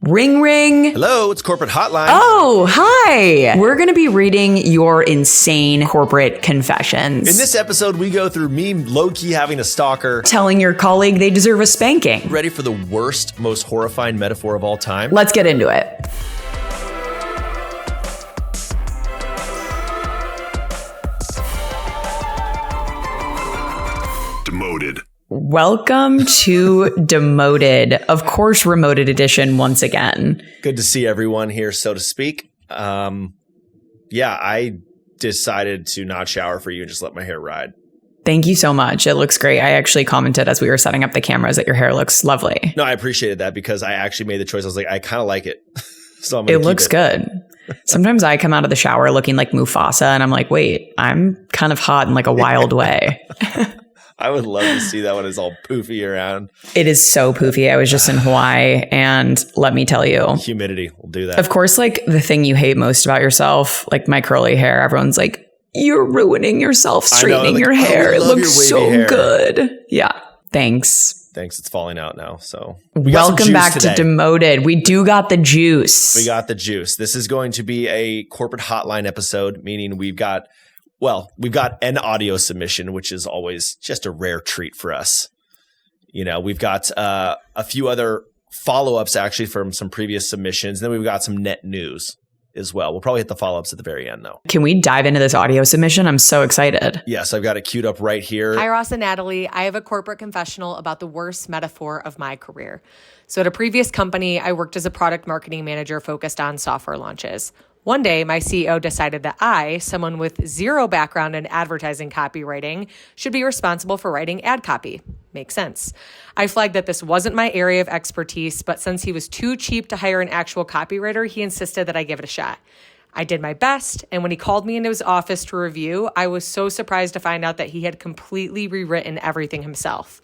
Ring, ring. Hello, it's Corporate Hotline. Oh, hi. We're going to be reading your insane corporate confessions. In this episode, we go through me low-key having a stalker. Telling your colleague they deserve a spanking. Ready for the worst, most horrifying metaphor of all time? Let's get into it. Demoted. Welcome to Demoted. Of course, remoted edition once again. Good to see everyone here, so to speak. I decided to not shower for you and just let my hair ride. Thank you so much. It looks great. I actually commented as we were setting up the cameras that your hair looks lovely. No, I appreciated that because I actually made the choice. I was like, I kind of like it. So I'm It looks good. Sometimes I come out of the shower looking like Mufasa and I'm like, wait, I'm kind of hot in like a wild way. I would love to see that when it's all poofy around. It is so poofy. I was just in Hawaii and let me tell you. Humidity will do that. Of course, like the thing you hate most about yourself, like my curly hair, everyone's like, you're ruining yourself straightening your hair. It looks so good. Yeah. Thanks. It's falling out now. So welcome back to Demoted. We do got the juice. We got the juice. This is going to be a corporate hotline episode, meaning we've got an audio submission, which is always just a rare treat for us. You know, we've got a few other follow-ups actually from some previous submissions. And then we've got some net news as well. We'll probably hit the follow-ups at the very end, though. Can we dive into this audio submission? I'm so excited. Yes, I've got it queued up right here. Hi, Ross and Natalie. I have a corporate confessional about the worst metaphor of my career. So at a previous company, I worked as a product marketing manager focused on software launches. One day, my CEO decided that I, someone with zero background in advertising copywriting, should be responsible for writing ad copy. Makes sense. I flagged that this wasn't my area of expertise, but since he was too cheap to hire an actual copywriter, he insisted that I give it a shot. I did my best, and when he called me into his office to review, I was so surprised to find out that he had completely rewritten everything himself.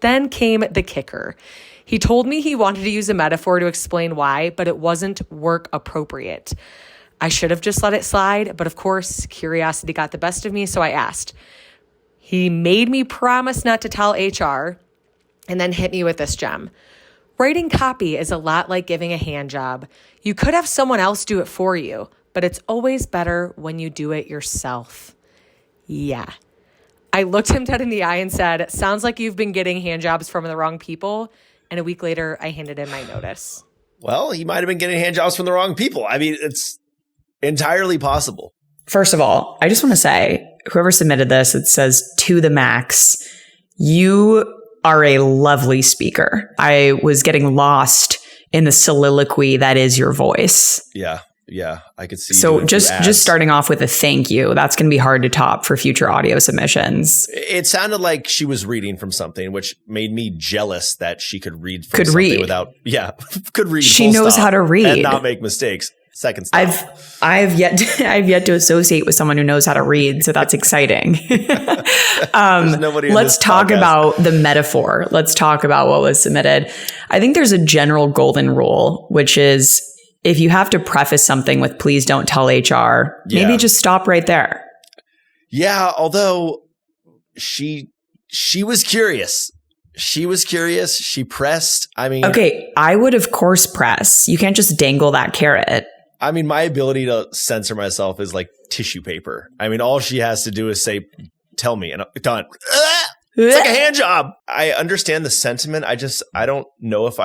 Then came the kicker. He told me he wanted to use a metaphor to explain why, but it wasn't work appropriate. I should have just let it slide, but of course, curiosity got the best of me, so I asked. He made me promise not to tell HR, and then hit me with this gem. Writing copy is a lot like giving a hand job. You could have someone else do it for you, but it's always better when you do it yourself. Yeah. I looked him dead in the eye and said, sounds like you've been getting hand jobs from the wrong people, and a week later, I handed in my notice. Well, he might have been getting hand jobs from the wrong people. I mean, it's entirely possible. First of all, I just want to say, whoever submitted this, it says to the max, you are a lovely speaker. I was getting lost in the soliloquy that is your voice. Yeah, I could see. So just starting off with a thank you, that's going to be hard to top for future audio submissions. It sounded like she was reading from something, which made me jealous that she could read from something without. Yeah, could read. She knows how to read and not make mistakes. Second stop. I've yet to associate with someone who knows how to read, so that's exciting. Let's talk about the metaphor. Let's talk about what was submitted. I think there's a general golden rule, which is if you have to preface something with "please don't tell HR," maybe just stop right there. Yeah, although she was curious. She pressed. I mean, okay, I would of course press. You can't just dangle that carrot. I mean, my ability to censor myself is like tissue paper. I mean, all she has to do is say, tell me, and I'm done. It's like a hand job. I understand the sentiment. I don't know if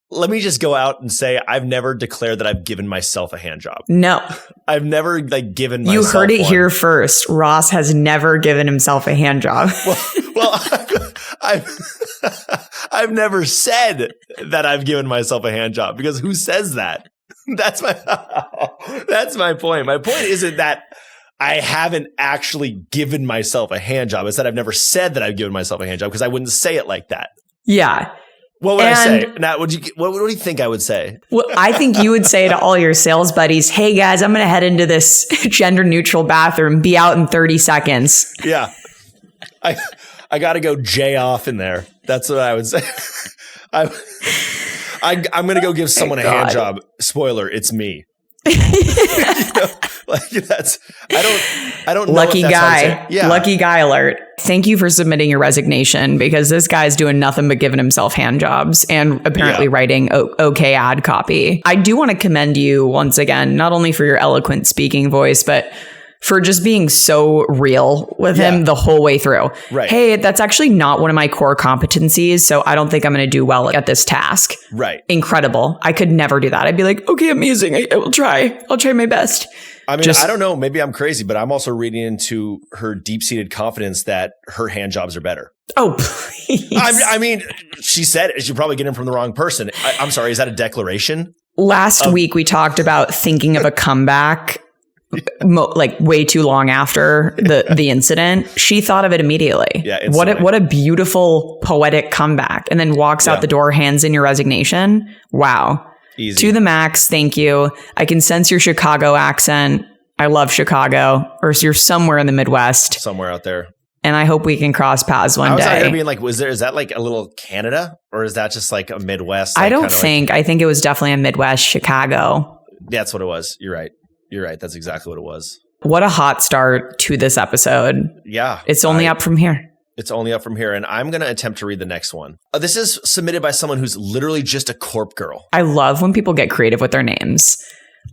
let me just go out and say I've never declared that I've given myself a hand job. No. I've never given myself You heard it one. here first. Ross has never given himself a hand job. Well, I've never said that I've given myself a hand job because who says that? That's my point. My point isn't that I haven't actually given myself a hand job. It's that I've never said that I've given myself a hand job because I wouldn't say it like that. Yeah. What would I say? Now, what do you think I would say? Well, I think you would say to all your sales buddies, hey guys, I'm going to head into this gender neutral bathroom, be out in 30 seconds. Yeah. I got to go jay off in there. That's what I would say. I'm going to go give someone a hand job. Spoiler, it's me. Like that's I don't know lucky if that's how to say guy. it. Yeah. Lucky guy alert. Thank you for submitting your resignation, because this guy's doing nothing but giving himself hand jobs and apparently writing okay ad copy. I do want to commend you once again, not only for your eloquent speaking voice, but for just being so real with him the whole way through. Right. Hey, that's actually not one of my core competencies, so I don't think I'm going to do well at this task. Right. Incredible. I could never do that. I'd be like, okay, amazing. I will try. I'll try my best. I mean, I don't know. Maybe I'm crazy, but I'm also reading into her deep-seated confidence that her hand jobs are better. Oh, please. I mean, she said it. You're probably getting them from the wrong person. I'm sorry. Is that a declaration? Last week, we talked about thinking of a comeback like way too long after the incident. She thought of it immediately. Yeah, what a beautiful poetic comeback. And then walks out the door, hands in your resignation. Wow. Easy. To the max. Thank you. I can sense your Chicago accent. I love Chicago. Or you're somewhere in the Midwest. Somewhere out there. And I hope we can cross paths one day. I was out here being like, is that like a little Canada? Or is that just like a Midwest? I don't think. I think it was definitely a Midwest Chicago. That's what it was. You're right. That's exactly what it was. What a hot start to this episode. Yeah. It's only up from here. It's only up from here. And I'm going to attempt to read the next one. This is submitted by someone who's literally just a corp girl. I love when people get creative with their names.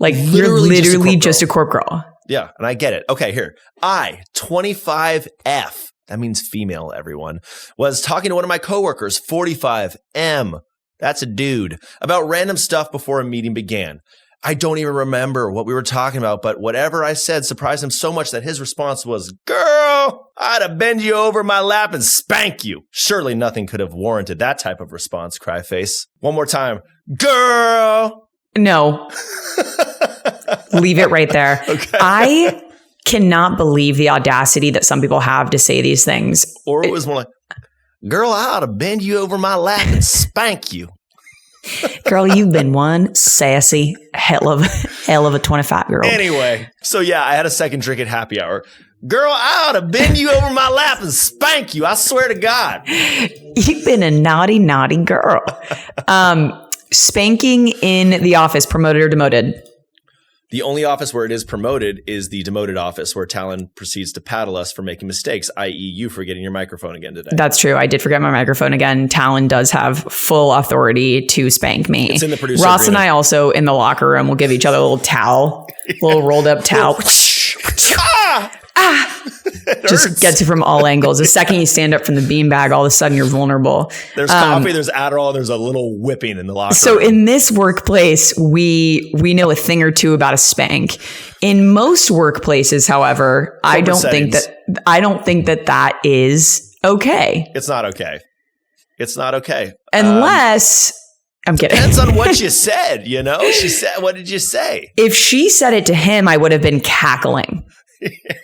Like, you're literally just a corp girl. Yeah. And I get it. Okay, here. I, 25F, that means female, everyone, was talking to one of my coworkers, 45M, that's a dude, about random stuff before a meeting began. I don't even remember what we were talking about, but whatever I said surprised him so much that his response was, "Girl, I'd have bend you over my lap and spank you." Surely nothing could have warranted that type of response, Cryface. One more time. Girl. No. Leave it right there. Okay. I cannot believe the audacity that some people have to say these things. Or it was more like, "Girl, I ought to bend you over my lap and spank you." Girl, you've been one sassy hell of a 25-year-old. Anyway, so yeah, I had a second drink at happy hour. "Girl, I ought to bend you over my lap and spank you. I swear to God." You've been a naughty, naughty girl. Spanking in the office, promoted or demoted? The only office where it is promoted is the demoted office, where Talon proceeds to paddle us for making mistakes, i.e. you forgetting your microphone again today. That's true. I did forget my microphone again. Talon does have full authority to spank me. It's in the producer Ross agreement. and I also, in the locker room, will give each other a little towel, little rolled up towel. Just gets you from all angles. The second you stand up from the beanbag, all of a sudden you're vulnerable. There's coffee, there's Adderall, there's a little whipping in the locker room. So in this workplace, we know a thing or two about a spank. In most workplaces, however, I don't think that is okay. It's not okay. It's not okay. Unless I'm kidding. Depends on what you said, you know? She said, what did you say? If she said it to him, I would have been cackling.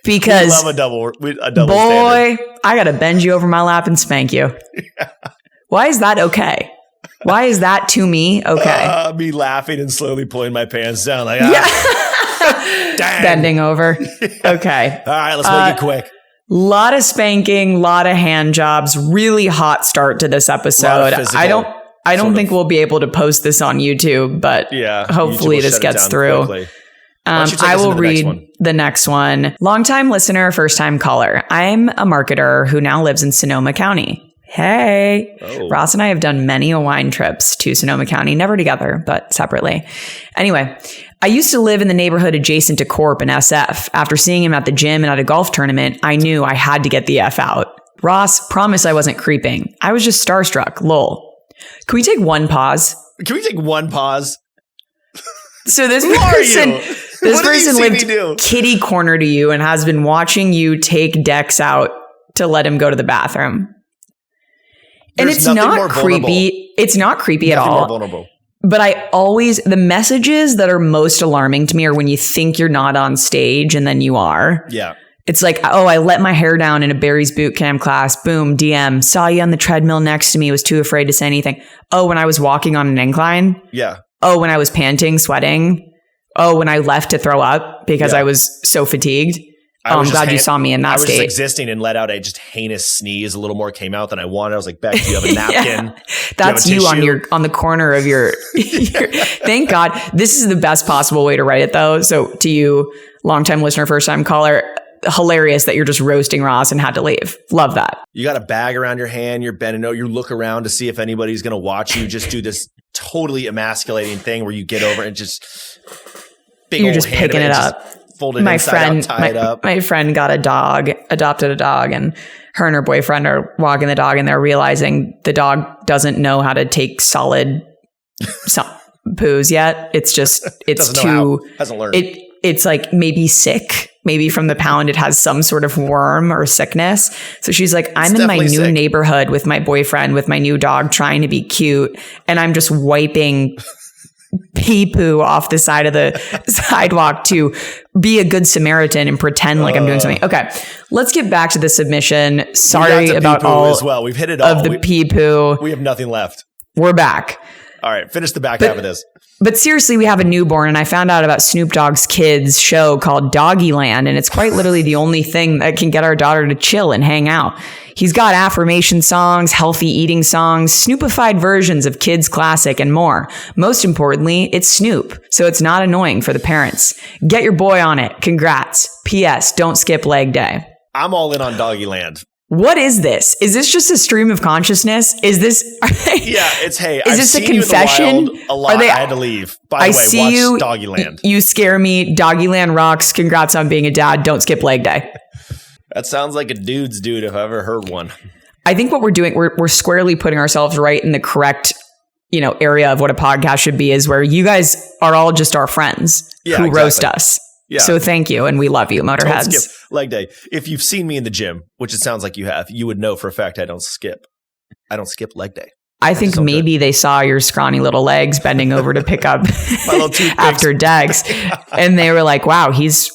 Because we love a double boy, standard. I gotta bend you over my lap and spank you. Yeah. Why is that okay? Why is that to me okay? Me laughing and slowly pulling my pants down like, dang. Bending over. Okay. All right, let's make it quick. Lot of spanking, lot of hand jobs. Really hot start to this episode. I don't think we'll be able to post this on YouTube, but hopefully this gets through. Quickly. I will read the next one. Longtime listener, first time caller. I'm a marketer who now lives in Sonoma County. Hey. Oh. Ross and I have done many a wine trips to Sonoma County, never together, but separately. Anyway, I used to live in the neighborhood adjacent to Corp and SF. After seeing him at the gym and at a golf tournament, I knew I had to get the F out. Ross, promise I wasn't creeping. I was just starstruck. Lol. Can we take one pause? So this person lived kitty corner to you and has been watching you take Dex out to let him go to the bathroom. And it's not creepy. It's not creepy at all. But the messages that are most alarming to me are when you think you're not on stage and then you are. Yeah. It's like, oh, I let my hair down in a Barry's boot camp class. Boom, DM. Saw you on the treadmill next to me. Was too afraid to say anything. Oh, when I was walking on an incline. Yeah. Oh, when I was panting, sweating. Oh, when I left to throw up because I was so fatigued. I'm glad you saw me in that state. I was state. just existing and let out a just heinous sneeze. A little more came out than I wanted. I was like, Beck, do you have a napkin? That's you on the corner of your thank God. This is the best possible way to write it though. So to you, longtime listener, first time caller, hilarious that you're just roasting Ross and had to leave. Love that. You got a bag around your hand. You're bending over. You look around to see if anybody's going to watch you. Just do this totally emasculating thing where you get over and just you're just picking it up. Fold it inside out, tie it up. My friend got adopted a dog, and her and her boyfriend are walking the dog, and they're realizing the dog doesn't know how to take solid poos yet. It's hasn't learned. It's like maybe sick. Maybe from the pound, it has some sort of worm or sickness. So she's like, I'm in my new neighborhood with my boyfriend, with my new dog, trying to be cute. And I'm just wiping pee poo off the side of the sidewalk to be a good Samaritan and pretend like I'm doing something. Okay, let's get back to the submission. Sorry about all as well. We've hit it all of the pee poo. We have nothing left. We're back. All right, finish the back half of this. But seriously, we have a newborn, and I found out about Snoop Dogg's kids show called Doggyland, and it's quite literally the only thing that can get our daughter to chill and hang out. He's got affirmation songs, healthy eating songs, Snoopified versions of kids' classic, and more. Most importantly, it's Snoop, so it's not annoying for the parents. Get your boy on it. Congrats. P.S. Don't skip leg day. I'm all in on Doggyland. What is this? Is this just a stream of consciousness? Is this? Is this a confession? A lot. I had to leave. By the way, watch Doggyland. You scare me. Doggyland rocks. Congrats on being a dad. Don't skip leg day. That sounds like a dude's dude if I've ever heard one. I think what we're doing, we're squarely putting ourselves right in the correct, area of what a podcast should be, is where you guys are all just our friends who roast us. Yeah. So thank you, and we love you, Motorheads. Don't skip leg day. If you've seen me in the gym, which it sounds like you have, you would know for a fact I don't skip leg day. I think maybe they saw your scrawny little legs bending over to pick up after Dex, and they were like, "Wow, he's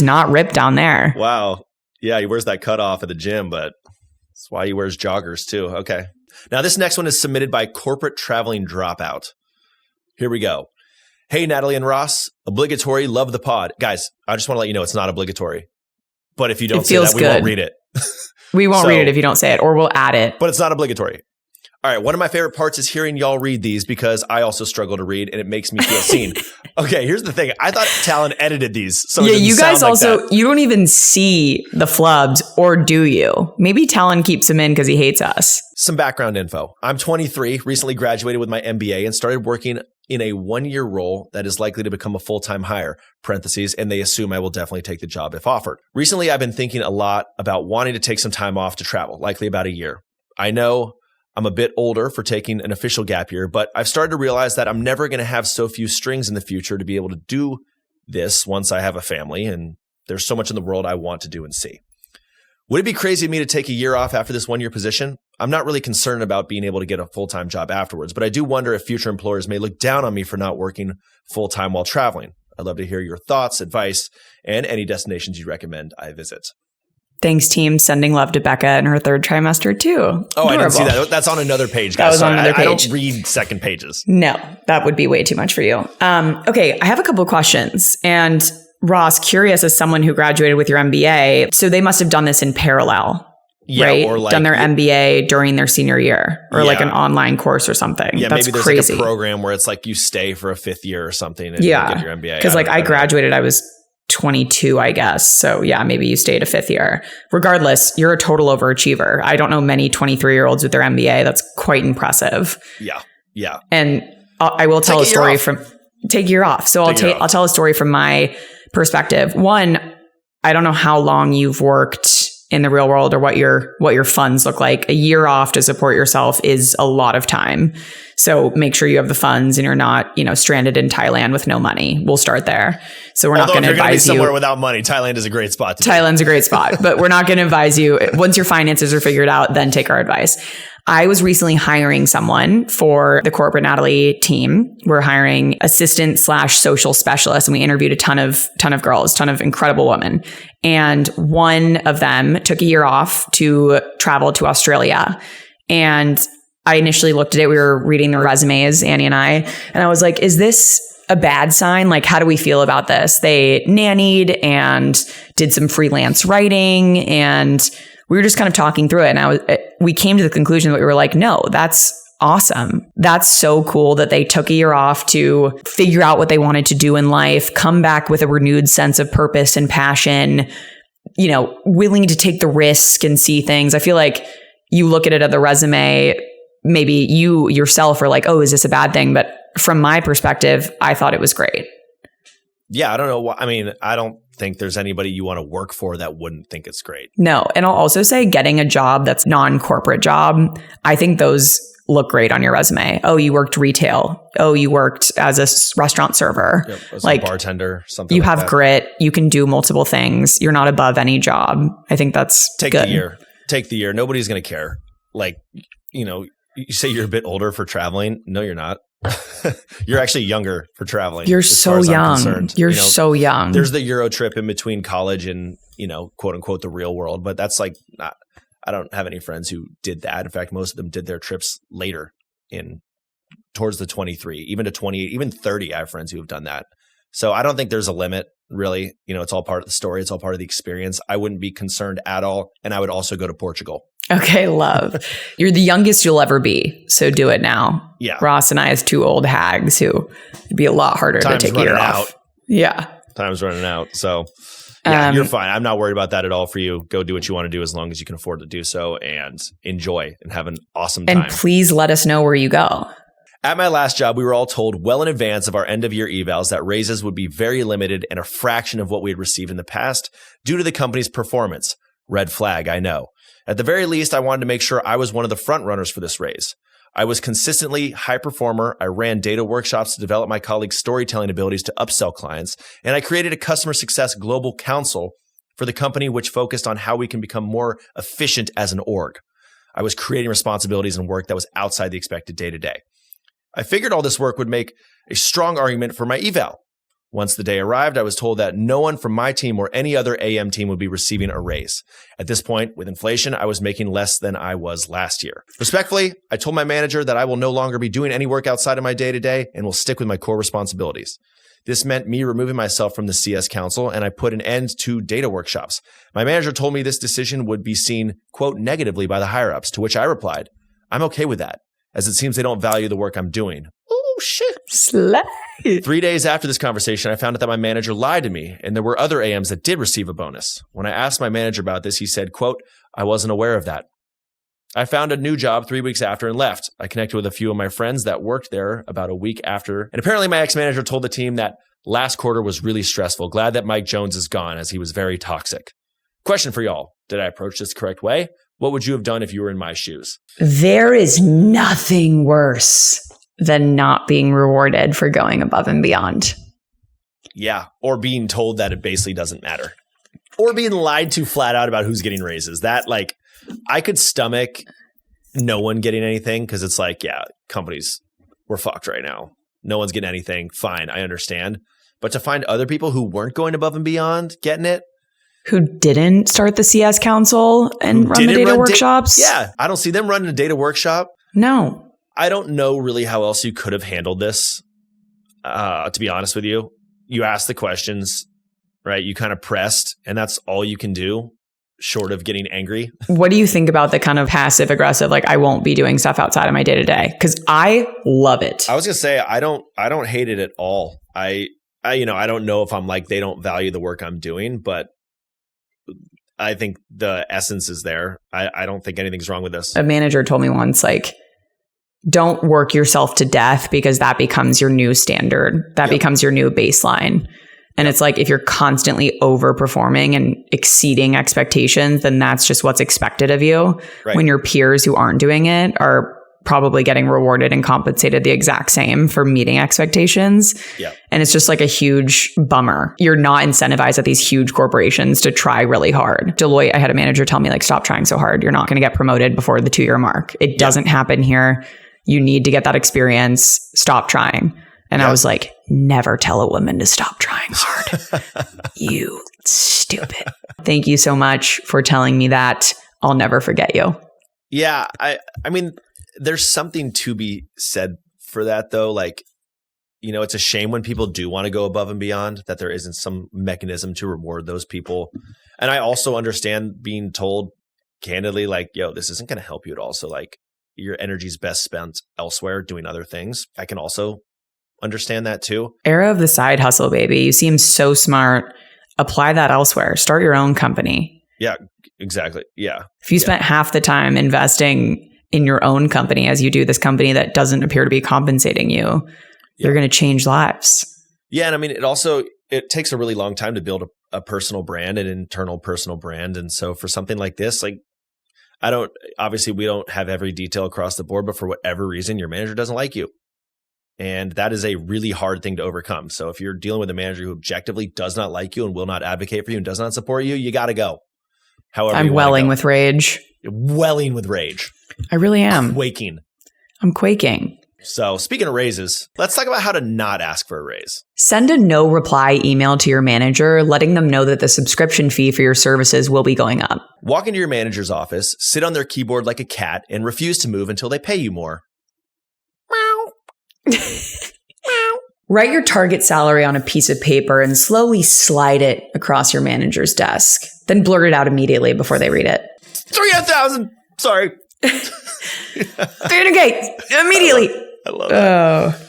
not ripped down there." Wow, yeah, he wears that cutoff at the gym, but that's why he wears joggers too. Okay, now this next one is submitted by Corporate Traveling Dropout. Here we go. Hey, Natalie and Ross, obligatory, love the pod. Guys, I just want to let you know it's not obligatory. But if you don't say that, we won't read it. We won't read it if you don't say it, or we'll add it. But it's not obligatory. All right, one of my favorite parts is hearing y'all read these because I also struggle to read and it makes me feel seen. Okay, here's the thing. I thought Talon edited these. So yeah, you guys also, you don't even see the flubs, or do you? Maybe Talon keeps them in because he hates us. Some background info. I'm 23, recently graduated with my MBA and started working in a 1-year role that is likely to become a full-time hire, parentheses, and they assume I will definitely take the job if offered. Recently, I've been thinking a lot about wanting to take some time off to travel, likely about a year. I know I'm a bit older for taking an official gap year, but I've started to realize that I'm never going to have so few strings in the future to be able to do this once I have a family, and there's so much in the world I want to do and see. Would it be crazy of me to take a year off after this 1-year position? I'm not really concerned about being able to get a full-time job afterwards, but I do wonder if future employers may look down on me for not working full-time while traveling. I'd love to hear your thoughts, advice, and any destinations you recommend I visit. Thanks, team. Sending love to Becca in her 3rd trimester, too. Oh, adorable. I didn't see that. That's on another page, guys. That was on another page. I don't read second pages. No, that would be way too much for you. Okay, I have a couple of questions. And Ross, curious as someone who graduated with your MBA, so they must have done this in parallel, right? Or done their MBA during their senior year, or like an online course or something. Yeah, that's maybe there's crazy. Like a program where it's like you stay for a 5th year or something and you get your MBA. Because I graduated, I was 22, I guess. So yeah, maybe you stayed a 5th year. Regardless, you're a total overachiever. I don't know many 23-year-olds with their MBA. That's quite impressive. Yeah. And I will tell a story from take a year off. So I'll tell a story from my perspective. One, I don't know how long you've worked in the real world or what your funds look like. A year off to support yourself is a lot of time. So make sure you have the funds and you're not, stranded in Thailand with no money. We'll start there. So we're not going to advise you somewhere without money. Thailand is a great spot. Thailand's a great spot, but we're not going to advise you. Once your finances are figured out, then take our advice. I was recently hiring someone for the Corporate Natalie team. We're hiring assistant/social specialist, and we interviewed a ton of girls, ton of incredible women. And one of them took a year off to travel to Australia. And I initially looked at it. We were reading the resumes, Annie and I was like, is this a bad sign? Like, how do we feel about this? They nannied and did some freelance writing, and we were just kind of talking through it. And we came to the conclusion that we were like, no, that's awesome. That's so cool that they took a year off to figure out what they wanted to do in life, come back with a renewed sense of purpose and passion, you know, willing to take the risk and see things. I feel like you look at it at the resume, maybe you yourself are like, oh, is this a bad thing? But from my perspective, I thought it was great. Yeah, I don't know. I mean, I don't think there's anybody you want to work for that wouldn't think it's great. No. And I'll also say getting a job that's non-corporate job, I think those look great on your resume. Oh, you worked retail. Oh, you worked as a restaurant server. Yep, as like a bartender, something you like have that. Grit. You can do multiple things. You're not above any job. I think that's Take good. the year. Take the year. Nobody's going to care. Like, you know, you say you're a bit older for traveling. No, you're not. You're actually younger for traveling. You're so young. You're so young. There's the Euro trip in between college and, you know, quote unquote, the real world. But that's like not, I don't have any friends who did that. In fact, most of them did their trips later towards the 23, even to 28, even 30. I have friends who have done that. So I don't think there's a limit, really. You know, it's all part of the story. It's all part of the experience. I wouldn't be concerned at all. And I would also go to Portugal. Okay, love. You're the youngest you'll ever be. So do it now. Yeah. Ross and I as two old hags who it'd be a lot harder to take a year off. Yeah. Time's running out. So yeah, you're fine. I'm not worried about that at all for you. Go do what you want to do as long as you can afford to do so and enjoy and have an awesome time. And please let us know where you go. At my last job, we were all told well in advance of our end of year evals that raises would be very limited and a fraction of what we had received in the past due to the company's performance. Red flag, I know. At the very least, I wanted to make sure I was one of the front runners for this raise. I was consistently high performer. I ran data workshops to develop my colleagues' storytelling abilities to upsell clients. And I created a customer success global council for the company, which focused on how we can become more efficient as an org. I was creating responsibilities and work that was outside the expected day to day. I figured all this work would make a strong argument for my eval. Once the day arrived, I was told that no one from my team or any other AM team would be receiving a raise. At this point, with inflation, I was making less than I was last year. Respectfully, I told my manager that I will no longer be doing any work outside of my day-to-day and will stick with my core responsibilities. This meant me removing myself from the CS Council, and I put an end to data workshops. My manager told me this decision would be seen, quote, negatively by the higher-ups, to which I replied, I'm okay with that, as it seems they don't value the work I'm doing. Oh, shit. Slay. 3 days after this conversation, I found out that my manager lied to me, and there were other AMs that did receive a bonus. When I asked my manager about this, he said, quote, I wasn't aware of that. I found a new job 3 weeks after and left. I connected with a few of my friends that worked there about a week after. And apparently my ex-manager told the team that last quarter was really stressful. Glad that Mike Jones is gone, as he was very toxic. Question for y'all. Did I approach this the correct way? What would you have done if you were in my shoes? There is nothing worse than not being rewarded for going above and beyond. Yeah. Or being told that it basically doesn't matter. Or being lied to flat out about who's getting raises. That, like, I could stomach no one getting anything because it's like, yeah, companies, we're fucked right now. No one's getting anything. Fine, I understand. But to find other people who weren't going above and beyond getting it. Who didn't start the CS Council and run the data workshops? Yeah, I don't see them running a data workshop. No. I don't know really how else you could have handled this, to be honest with you. You asked the questions, right? You kind of pressed, and that's all you can do, short of getting angry. What do you think about the kind of passive aggressive, like, I won't be doing stuff outside of my day-to-day? Because I love it. I was going to say, I don't hate it at all. I don't know if I'm like, they don't value the work I'm doing, but I think the essence is there. I don't think anything's wrong with this. A manager told me once, like, don't work yourself to death because that becomes your new standard. That becomes your new baseline. And it's like, if you're constantly overperforming and exceeding expectations, then that's just what's expected of you. Right. When your peers who aren't doing it are probably getting rewarded and compensated the exact same for meeting expectations. Yeah. And it's just like a huge bummer. You're not incentivized at these huge corporations to try really hard. Deloitte, I had a manager tell me, like, stop trying so hard. You're not going to get promoted before the 2-year mark. It doesn't happen here. You need to get that experience. Stop trying. And I was like, never tell a woman to stop trying hard. You stupid. Thank you so much for telling me that. I'll never forget you. Yeah. I mean, there's something to be said for that, though. Like, it's a shame when people do want to go above and beyond, that there isn't some mechanism to reward those people. And I also understand being told candidly, like, yo, this isn't going to help you at all. So like your energy's best spent elsewhere doing other things. I can also understand that too. Era of the side hustle, baby. You seem so smart. Apply that elsewhere. Start your own company. Yeah, exactly. Yeah. If you spent half the time investing in your own company as you do this company that doesn't appear to be compensating you, you're going to change lives. Yeah. And I mean, it takes a really long time to build a personal brand, an internal personal brand. And so for something like this, like obviously we don't have every detail across the board, but for whatever reason, your manager doesn't like you. And that is a really hard thing to overcome. So if you're dealing with a manager who objectively does not like you and will not advocate for you and does not support you, you got to go. However, I'm welling with rage. You're welling with rage. I really am. Quaking. I'm quaking. So speaking of raises, let's talk about how to not ask for a raise. Send a no reply email to your manager, letting them know that the subscription fee for your services will be going up. Walk into your manager's office, sit on their keyboard like a cat, and refuse to move until they pay you more. Write your target salary on a piece of paper and slowly slide it across your manager's desk. Then blurt it out immediately before they read it. 300,000. Sorry. Communicate immediately. I love that.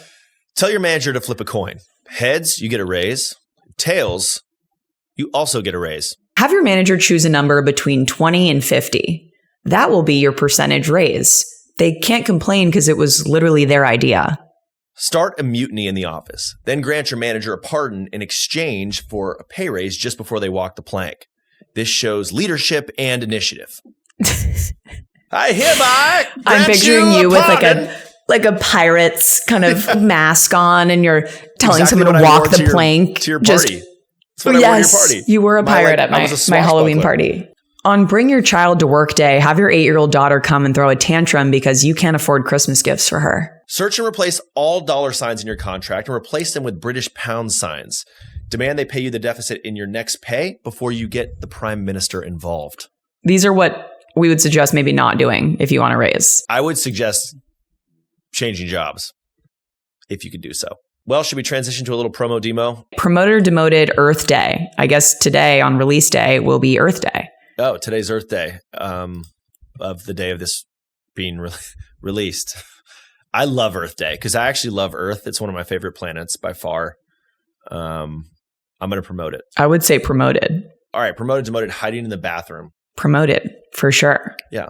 Tell your manager to flip a coin. Heads, you get a raise. Tails, you also get a raise. Have your manager choose a number between 20 and 50. That will be your percentage raise. They can't complain because it was literally their idea. Start a mutiny in the office. Then grant your manager a pardon in exchange for a pay raise just before they walk the plank. This shows leadership and initiative. I hereby I'm grant picturing you with pardon. like a pirate's kind of mask on, and you're telling Exactly someone to what I walk wore the plank. to your party. That's what I wore to your party. You were a pirate at my Halloween party. On Bring Your Child to Work Day, have your 8-year-old daughter come and throw a tantrum because you can't afford Christmas gifts for her. Search and replace all dollar signs in your contract and replace them with British pound signs. Demand they pay you the deficit in your next pay before you get the prime minister involved. These are what we would suggest maybe not doing if you want to raise. I would suggest changing jobs if you could do so. Well, should we transition to a little promo demo? Promoted, demoted, Earth Day. I guess today on release day will be Earth Day. Oh, today's Earth Day of the day of this being released. I love Earth Day because I actually love Earth. It's one of my favorite planets by far. I'm going to promote it. I would say promoted. All right. Promoted, demoted, hiding in the bathroom. Promoted, for sure. Yeah.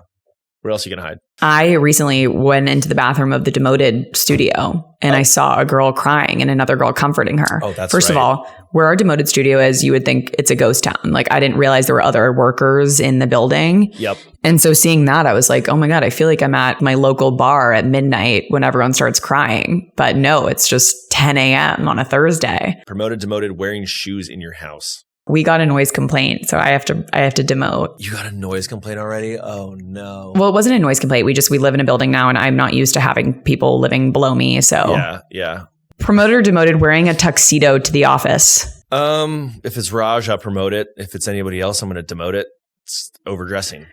Where else are you going to hide? I recently went into the bathroom of the Demoted studio and I saw a girl crying and another girl comforting her. Oh, that's First of all, where our Demoted studio is, you would think it's a ghost town. Like, I didn't realize there were other workers in the building. Yep. And so seeing that, I was like, oh my God, I feel like I'm at my local bar at midnight when everyone starts crying. But no, it's just 10 a.m. on a Thursday. Promoted, demoted, wearing shoes in your house. We got a noise complaint, so I have to demote. You got a noise complaint already? Oh no. Well, it wasn't a noise complaint. We live in a building now, and I'm not used to having people living below me. So yeah. Promoted or demoted, wearing a tuxedo to the office. If it's Raj, I'll promote it. If it's anybody else, I'm going to demote it. It's overdressing.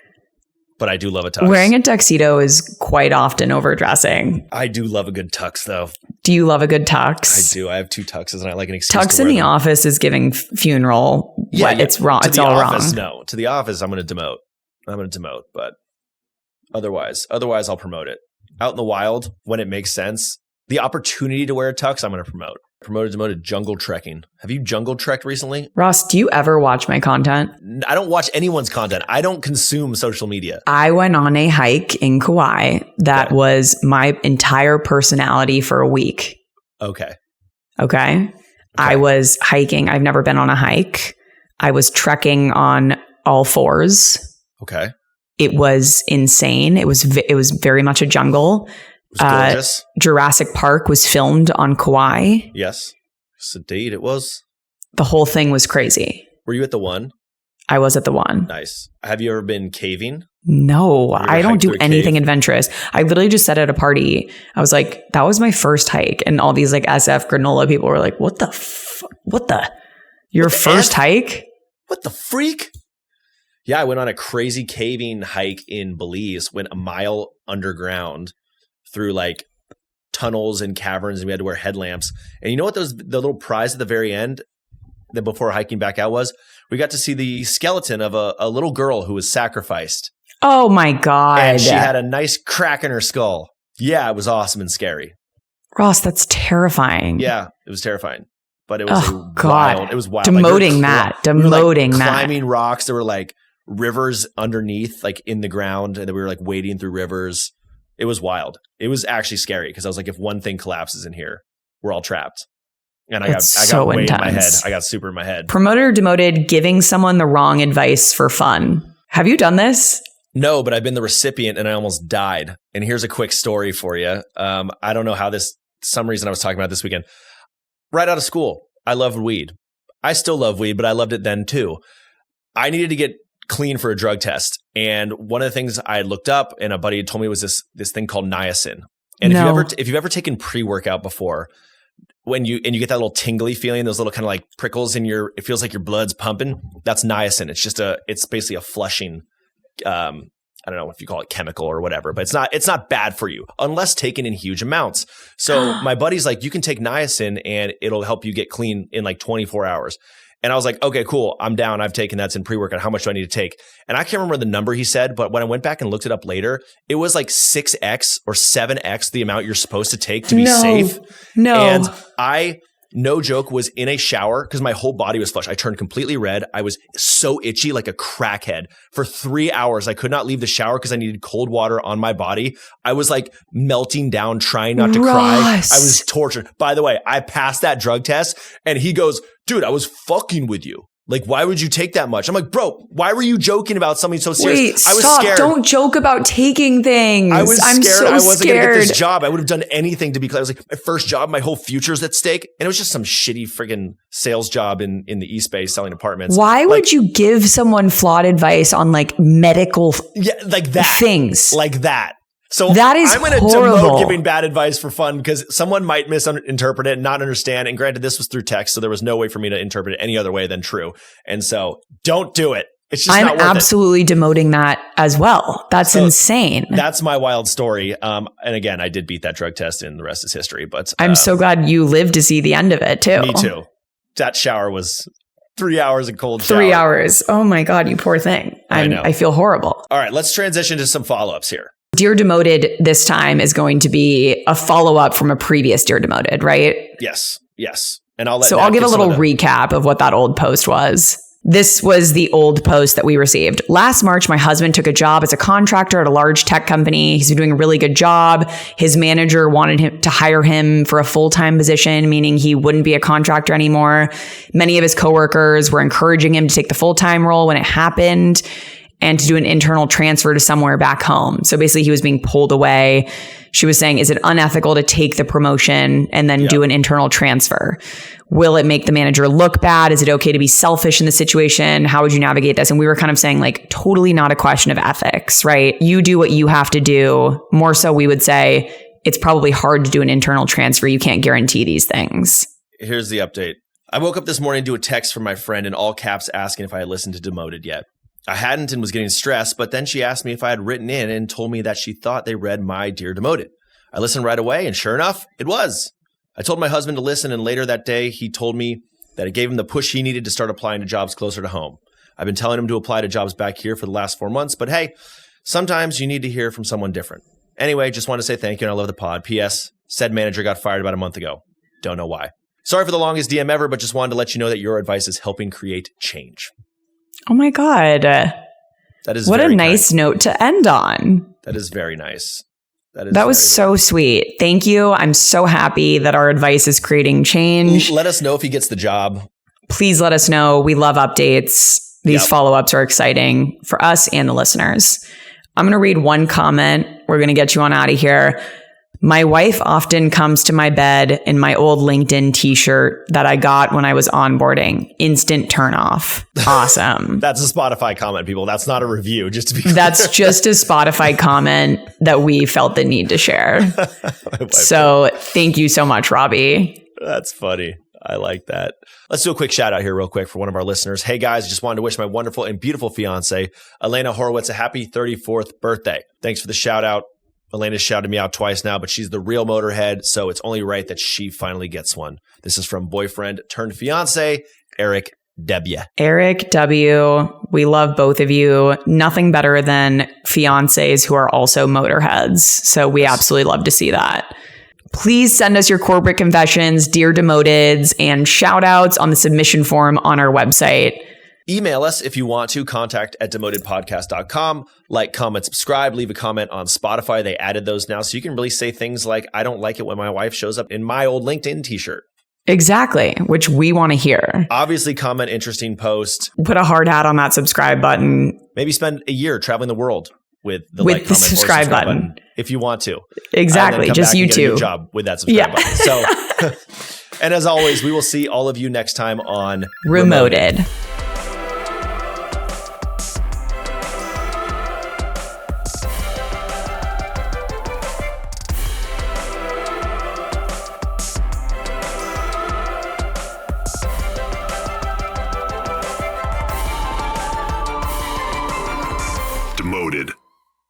But I do love a tux. Wearing a tuxedo is quite often overdressing. I do love a good tux, though. Do you love a good tux? I do. I have 2 tuxes, and I like an excuse Tux to in wear the them. office is giving funeral. Yeah, It's wrong. To It's the all office, wrong. No, to the office, I'm going to demote. But otherwise, I'll promote it. Out in the wild, when it makes sense, the opportunity to wear a tux, I'm going to promote. Promoted, demoted, jungle trekking. Have you jungle trekked recently? Ross, do you ever watch my content? I don't watch anyone's content. I don't consume social media. I went on a hike in Kauai that was my entire personality for a week. Okay. I was hiking. I've never been on a hike. I was trekking on all fours. Okay. It was insane. It was very much a jungle. It was gorgeous. Jurassic Park was filmed on Kauai. Yes. Indeed, it was. The whole thing was crazy. Were you at the one? I was at the one. Nice. Have you ever been caving? No, I don't do through a anything cave? adventurous. I literally just said at a party, I was like, that was my first hike. And all these like SF granola people were like, your first hike? What the freak? Yeah, I went on a crazy caving hike in Belize, went a mile underground through like tunnels and caverns, and we had to wear headlamps. And you know what the little prize at the very end, that before hiking back out, was? We got to see the skeleton of a little girl who was sacrificed. Oh my God. And she had a nice crack in her skull. Yeah, it was awesome and scary. Ross, that's terrifying. Yeah, it was terrifying. But it was God. It was wild. Demoting that. Climbing rocks. There were like rivers underneath, like in the ground, and then we were like wading through rivers. It was wild. It was actually scary because I was like, if one thing collapses in here, we're all trapped. And I got way in my head. I got super in my head. Promoted or demoted, giving someone the wrong advice for fun. Have you done this? No, but I've been the recipient and I almost died. And here's a quick story for you. I don't know how some reason I was talking about this weekend. Right out of school, I loved weed. I still love weed, but I loved it then too. I needed to get clean for a drug test. And one of the things I looked up and a buddy had told me was this thing called niacin. And if you've ever taken pre-workout before, when you get that little tingly feeling, those little kind of like prickles it feels like your blood's pumping. That's niacin. It's basically a flushing, I don't know if you call it chemical or whatever, but it's not bad for you unless taken in huge amounts. So my buddy's like, you can take niacin and it'll help you get clean in like 24 hours. And I was like, okay, cool. I'm down. I've taken that's in pre-workout. How much do I need to take? And I can't remember the number he said, but when I went back and looked it up later, it was like 6x or 7x the amount you're supposed to take to be safe. No. And I, no joke, was in a shower because my whole body was flushed. I turned completely red. I was so itchy like a crackhead. For 3 hours, I could not leave the shower because I needed cold water on my body. I was like melting down, trying not to cry. I was tortured. By the way, I passed that drug test and he goes, dude, I was fucking with you. Like, why would you take that much? I'm like, bro, why were you joking about something so serious? I was scared. Don't joke about taking things. I was scared. I wasn't going to get this job. I would have done anything to be clear. I was like, my first job, my whole future's at stake. And it was just some shitty friggin' sales job in the East Bay selling apartments. Why would you give someone flawed advice on like medical things? Like that. So that is I'm going to demote giving bad advice for fun because someone might misinterpret it and not understand. And granted, this was through text, so there was no way for me to interpret it any other way than true. And so don't do it. It's just not worth it. I'm absolutely demoting that as well. That's insane. That's my wild story. And again, I did beat that drug test and the rest is history. But I'm so glad you lived to see the end of it too. Me too. That shower was 3 hours of cold shower. 3 hours. Oh my God, you poor thing. I know. I feel horrible. All right, let's transition to some follow-ups here. Dear Demoted this time is going to be a follow-up from a previous Dear Demoted, right? Yes. And I'll give a little recap of what that old post was. This was the old post that we received. Last March, my husband took a job as a contractor at a large tech company. He's been doing a really good job. His manager wanted him to hire him for a full-time position, meaning he wouldn't be a contractor anymore. Many of his coworkers were encouraging him to take the full-time role when it happened and to do an internal transfer to somewhere back home. So basically he was being pulled away. She was saying, is it unethical to take the promotion and then do an internal transfer? Will it make the manager look bad? Is it okay to be selfish in the situation? How would you navigate this? And we were kind of saying like, totally not a question of ethics, right? You do what you have to do. More so we would say it's probably hard to do an internal transfer. You can't guarantee these things. Here's the update. I woke up this morning to a text from my friend in all caps asking if I had listened to Demoted yet. I hadn't and was getting stressed, but then she asked me if I had written in and told me that she thought they read my Dear Demoted. I listened right away, and sure enough, it was. I told my husband to listen, and later that day, he told me that it gave him the push he needed to start applying to jobs closer to home. I've been telling him to apply to jobs back here for the last 4 months, but hey, sometimes you need to hear from someone different. Anyway, just wanted to say thank you, and I love the pod. P.S. Said manager got fired about a month ago. Don't know why. Sorry for the longest DM ever, but just wanted to let you know that your advice is helping create change. Oh my God. That is what a nice note to end on. That is very nice. That was so sweet. Thank you. I'm so happy that our advice is creating change. Let us know if he gets the job. Please let us know. We love updates. These follow-ups are exciting for us and the listeners. I'm going to read one comment. We're going to get you on out of here. My wife often comes to my bed in my old LinkedIn t-shirt that I got when I was onboarding. Instant turn off. Awesome. That's a Spotify comment, people. That's not a review, just to be clear. That's just a Spotify comment that we felt the need to share. So thank you so much, Robbie. That's funny. I like that. Let's do a quick shout out here real quick for one of our listeners. Hey guys, I just wanted to wish my wonderful and beautiful fiance, Elena Horowitz, a happy 34th birthday. Thanks for the shout out. Elena's shouted me out twice now, but she's the real motorhead, so it's only right that she finally gets one. This is from boyfriend turned fiance, Eric W. Eric W., we love both of you. Nothing better than fiancés who are also motorheads. So we absolutely love to see that. Please send us your corporate confessions, dear Demoteds, and shout outs on the submission form on our website. Email us if you want to, contact@demotedpodcast.com. Like, comment, subscribe, leave a comment on Spotify. They added those now, so you can really say things like, I don't like it when my wife shows up in my old LinkedIn t-shirt. Exactly, which we want to hear. Obviously, comment interesting post. Put a hard hat on that subscribe button. Maybe spend a year traveling the world with the like, comment, subscribe button if you want to. Exactly, just you two. Job with that subscribe button. So, and as always, we will see all of you next time on Remoted.